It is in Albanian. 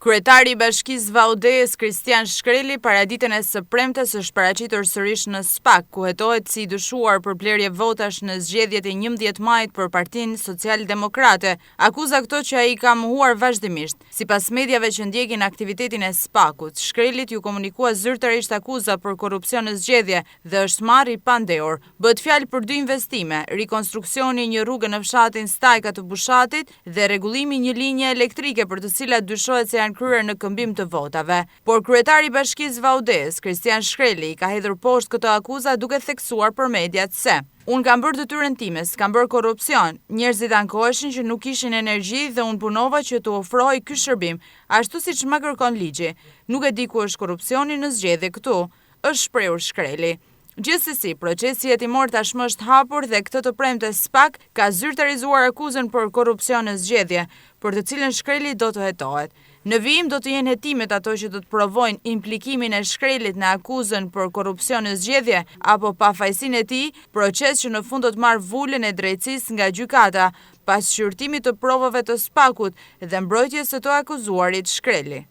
Kryetari i Bashkisë Vaudeës Kristian Shkreli paraditën e së premtes është paraqitur sërish në SPAK, ku hetohet si dyshuar për blerje votash në zgjedhjet e 11 majit për Partinë Social-Demokrate, akuza këto që ai ka mohuar vazhdimisht. Sipas mediave që ndjekin aktivitetin e SPAK-ut, Shkrelit ju komunikua zyrtarisht akuza për korrupsion në zgjedhje dhe është marrë i pandehur. Bëhet fjalë për dy investime: rikonstruksioni një rrugë në fshatin Stajka të Bushatit dhe rregullimi një linje elektrike për të cilat dyshohet se janë kryer në këmbim të votave. Por kryetari i Bashkisë Vaudeës, Kristian Shkreli, ka hedhur poshtë këto akuza duke theksuar për mediat se unë kam bërë detyrën time, s'kam bërë korrupsion, njerëzit ankoheshin që nuk kishin energji dhe unë punova që të ofroj ky shërbim, ashtu siç më kërkon ligji. Nuk e di ku është korrupsioni në zgjedhje këtu, është shprehur Shkreli. Gjithsesi, procesi hetimor tashmë është hapur dhe këtë të premtes SPAK ka zyrtarizuar akuzën për korrupsion në zgjedhje, për të cilën Shkreli do të hetohet. Në vijim do të jenë hetimet ato që do të provojnë implikimin e Shkrelit në akuzën për korrupsion në zgjedhje apo pafajësinë e tij, proces që në fund do të marrë vulën e drejtësisë nga gjykata pas shqyrtimit të provave të SPAK-ut dhe mbrojtjes së të akuzuarit Shkreli.